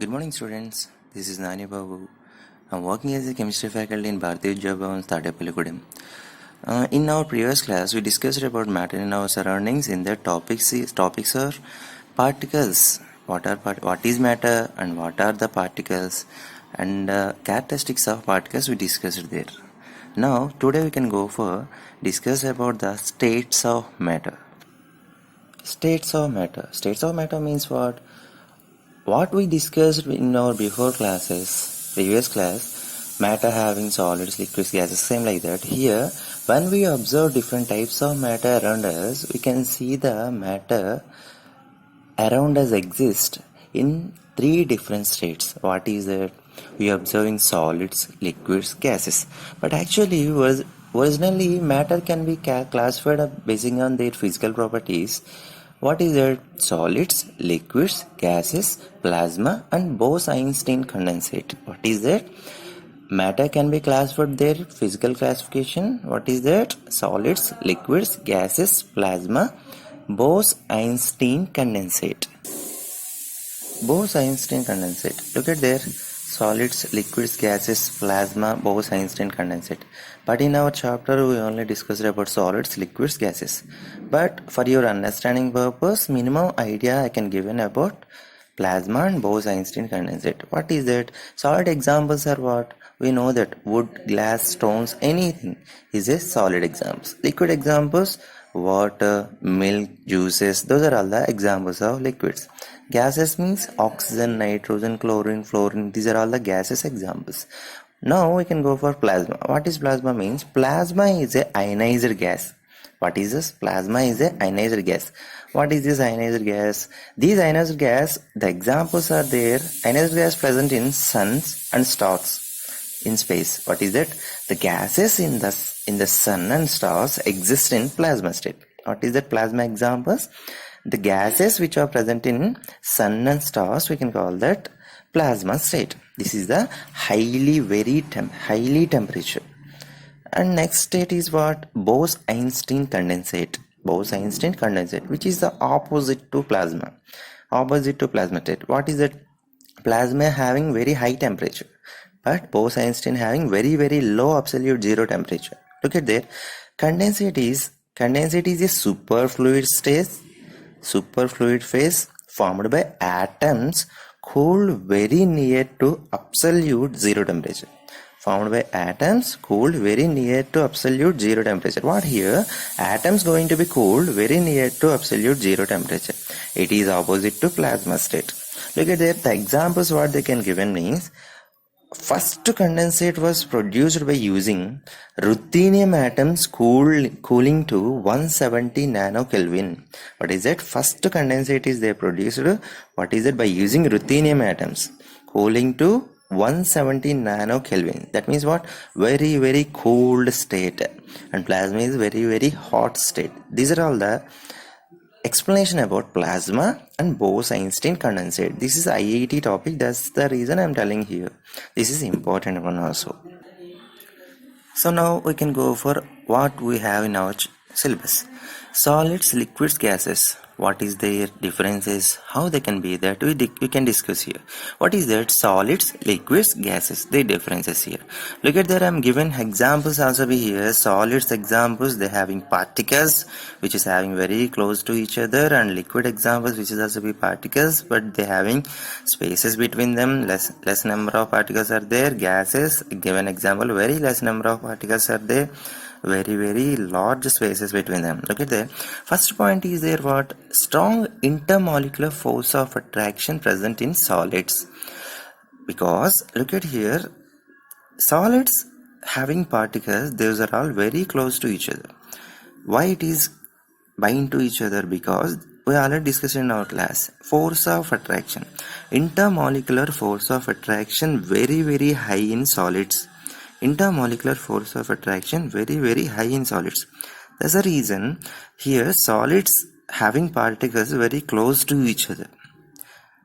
Good morning, students. This is Nani Babu. I'm working as a chemistry faculty in Bharatiya Vidya Bhavan, Tadepalligudem. In our previous class, we discussed about matter in our surroundings. In that topics are particles. What is matter and what are the particles and characteristics of particles we discussed there. Now today we can go for discuss about the states of matter. States of matter. States of matter means what? What we discussed in our previous class, matter having solids, liquids, gases, same like that. Here, when we observe different types of matter around us, we can see the matter around us exist in three different states. What is it? We are observing solids, liquids, gases. But actually, originally matter can be classified based on their physical properties. What is it? Solids, liquids, gases, plasma and Bose-Einstein condensate. What is that? Matter can be classified their physical classification. What is that? Solids, liquids, gases, plasma, Bose-Einstein condensate. Bose-Einstein condensate. Look at there. Solids, liquids, gases, plasma, Bose-Einstein condensate. But in our chapter, we only discussed about solids, liquids, gases. But for your understanding purpose, minimum idea I can give about plasma and Bose-Einstein condensate. What is that? Solid examples are what? We know that wood, glass, stones, anything is a solid examples. Liquid examples, water, milk, juices, those are all the examples of liquids. Gases means oxygen, nitrogen, chlorine, fluorine, these are all the gases examples. Now we can go for plasma. What is plasma means? Plasma is a ionized gas. What is this? Plasma is a ionized gas. What is this ionized gas? These ionized gas, the examples are there. Ionized gas present in suns and stars in space. What is that? The gases in the sun and stars exist in plasma state. What is that plasma examples? The gases which are present in sun and stars, we can call that plasma state. This is the highly temperature. And next state is what? Bose-Einstein condensate. Bose-Einstein condensate, which is the opposite to plasma. Opposite to plasma state. What is that? Plasma having very high temperature, but Bose-Einstein having very low absolute zero temperature. Look at there. Condensate is a superfluid phase formed by atoms cooled very near to absolute zero temperature. Formed by atoms cooled very near to absolute zero temperature. What here? Atoms going to be cooled very near to absolute zero temperature. It is opposite to plasma state. Look at there. The examples what they can given means, first condensate was produced by using ruthenium atoms cooling to 170 nanokelvin. What is that? First condensate is they produced. What is it? By using ruthenium atoms cooling to 170 nanokelvin. That means what? Very cold state. And plasma is very hot state. These are all the explanation about plasma and Bose-Einstein condensate. This is IIT topic. That's the reason I'm telling here. This is important one also. So now we can go for what we have in our syllabus. Solids, liquids, gases. What is their differences? How they can be that we can discuss here. What is that? Solids, liquids, gases. Their differences here. Look at there. I'm given examples also be here. Solids examples, they having particles which is having very close to each other, and liquid examples which is also be particles but they having spaces between them. Less number of particles are there. Gases, given example, very less number of particles are there. Very large spaces between them. Look at there. First point is there what? Strong intermolecular force of attraction present in solids. Because look at here, solids having particles, those are all very close to each other. Why it is bind to each other? Because we already discussed in our class. Force of attraction. Intermolecular force of attraction very high in solids. Intermolecular force of attraction very high in solids. That's the reason here solids having particles very close to each other,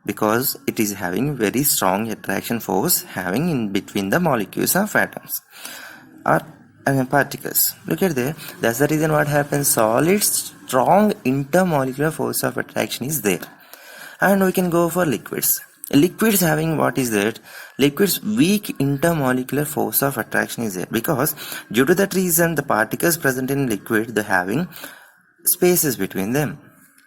because it is having very strong attraction force having in between the molecules of atoms or particles. Look at there. That's the reason what happens. Solids strong intermolecular force of attraction is there. And we can go for liquids. Liquids having what is that? Liquids weak intermolecular force of attraction is there, because due to that reason the particles present in liquid, they having spaces between them,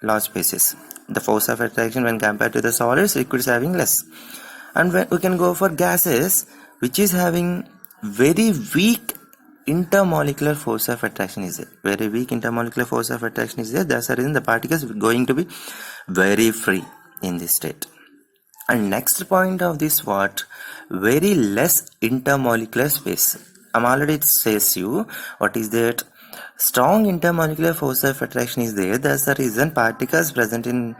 large spaces. The force of attraction when compared to the solids, liquids having less. And when we can go for gases which is having very weak intermolecular force of attraction is there, very weak intermolecular force of attraction is there. That's the reason the particles are going to be very free in this state. And next point of this, what? Very less intermolecular space. I'm already says you what is that? Strong intermolecular force of attraction is there. That's the reason particles present in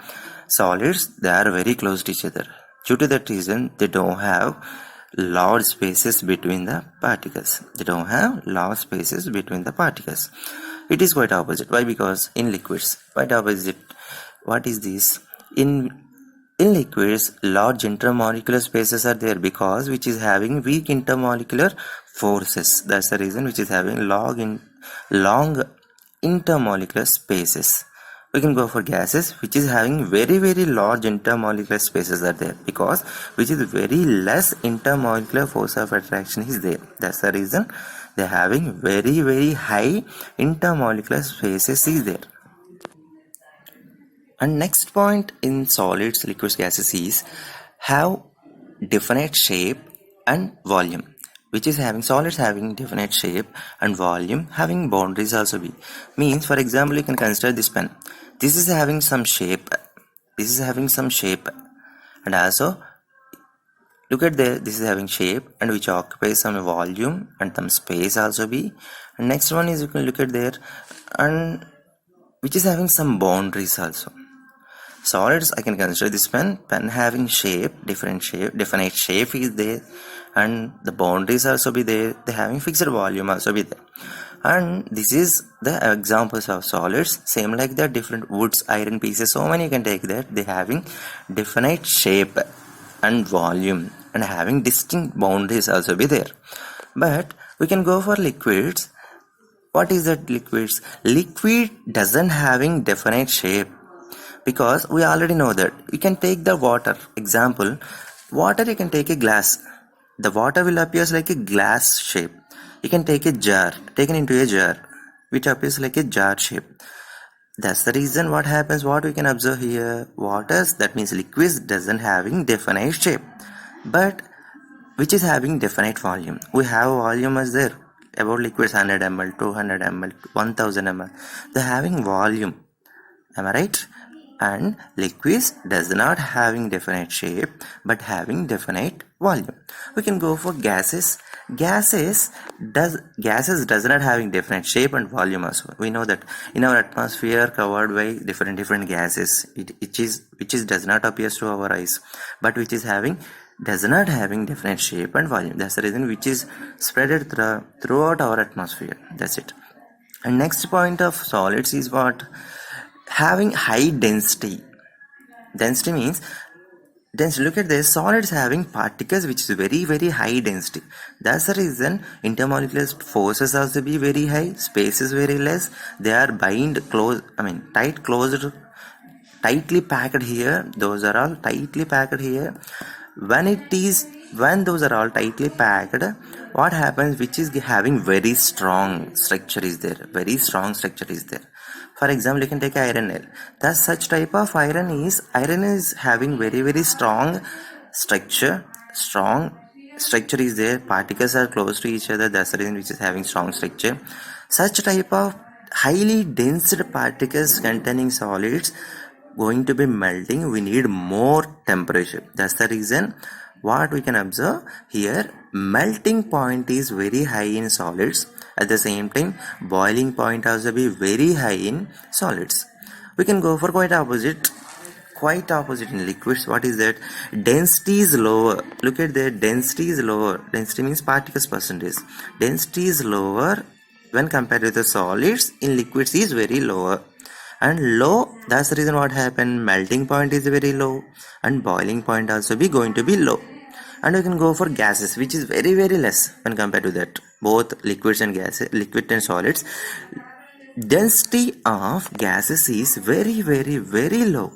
solids, they are very close to each other. Due to that reason, they don't have large spaces between the particles. They don't have large spaces between the particles. It is quite opposite. Why? Because in liquids, quite opposite. What is this? In liquids, large intermolecular spaces are there, because which is having weak intermolecular forces. That's the reason which is having long intermolecular spaces. We can go for gases which is having very large intermolecular spaces are there, because which is very less intermolecular force of attraction is there. That's the reason they're having very high intermolecular spaces is there. And next point in solids, liquids, gases is have definite shape and volume, which is having solids having definite shape and volume having boundaries also be. Means, for example, you can consider this pen. This is having some shape. This is having some shape, and also look at there. This is having shape and which occupies some volume and some space also be. And next one is you can look at there and which is having some boundaries also. Solids, I can consider this pen having shape, definite shape is there, and the boundaries also be there. They having fixed volume also be there. And this is the examples of solids. Same like that, different woods, iron pieces, so many you can take that. They having definite shape and volume and having distinct boundaries also be there. But we can go for liquids. What is that liquids? Liquid doesn't having definite shape, because we already know that. You can take the water example. Water, you can take a glass. The water will appear like a glass shape. You can take a jar, taken into a jar, which appears like a jar shape. That's the reason what happens, what we can observe here. Waters, that means liquids, doesn't having definite shape, but which is having definite volume. We have volume as there. About liquids 100 ml, 200 ml, 1000 ml. They're having volume. Am I right? And liquids does not having definite shape but having definite volume. We can go for gases. Gases does not having definite shape and volume also. We know that in our atmosphere covered by different gases, which is does not appear to our eyes, but which is having does not having definite shape and volume. That's the reason which is spread throughout our atmosphere. That's it. And next point of solids is what? Having high density. Density means look at this, solids having particles which is very high density. That's the reason intermolecular forces also be very high, space is very less. They are tightly packed here. Those are all tightly packed here. When those are all tightly packed, what happens, which is having very strong structure is there. Very strong structure is there. For example, you can take iron nail. That such type of iron is having very strong structure. Strong structure is there. Particles are close to each other. That's the reason which is having strong structure. Such type of highly dense particles containing solids going to be melting. We need more temperature. That's the reason what we can observe here. Melting point is very high in solids. At the same time, boiling point also be very high in solids. We can go for quite opposite in liquids. What is that? Density is lower. Look at that, density is lower. Density means particles percentage. Density is lower when compared with the solids. In liquids is very lower. And low, that's the reason what happened. Melting point is very low and boiling point also be going to be low. And we can go for gases, which is very less when compared to that. Both liquids and gases, liquid and solids. Density of gases is very low.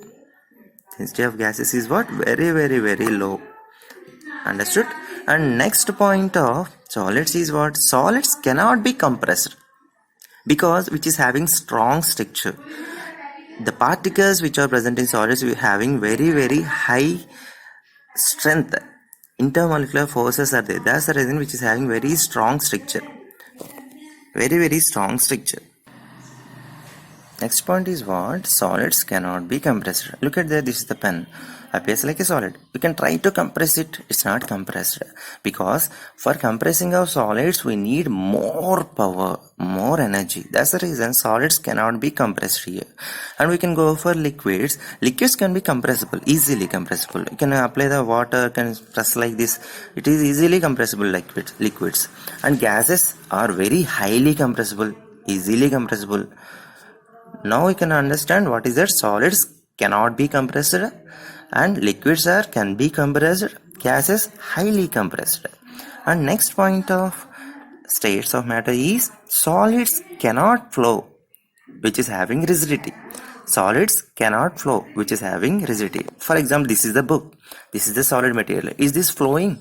Density of gases is what? Very, very, very low. Understood? And next point of solids is what? Solids cannot be compressed because which is having strong structure. The particles which are present in solids will having very, very high strength. Intermolecular forces are there. That's the reason which is having very strong structure. Very, very strong structure. Next point is what? Solids cannot be compressed. Look at there, this is the pen. Appears like a solid. You can try to compress it. It's not compressed. Because for compressing of solids, we need more power, more energy. That's the reason solids cannot be compressed here. And we can go for liquids. Liquids can be compressible, easily compressible. You can apply the water, can press like this. It is easily compressible liquids. And gases are very highly compressible, easily compressible. Now we can understand what is that solids cannot be compressed and liquids can be compressed, gases highly compressed. And next point of states of matter is solids cannot flow, which is having rigidity. Solids cannot flow, which is having rigidity. For example, this is the book. This is the solid material. Is this flowing?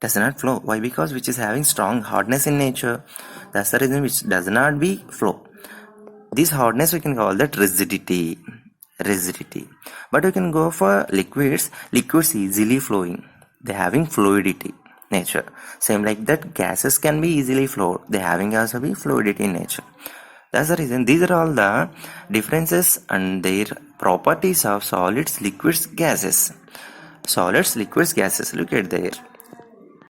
Does not flow. Why? Because which is having strong hardness in nature. That's the reason which does not be flow. This hardness we can call that rigidity. But we can go for liquids easily flowing. They having fluidity nature. Same like that, gases can be easily flowed. They having also be fluidity in nature. That's the reason. These are all the differences and their properties of solids, liquids, gases. Solids, liquids, gases. Look at there.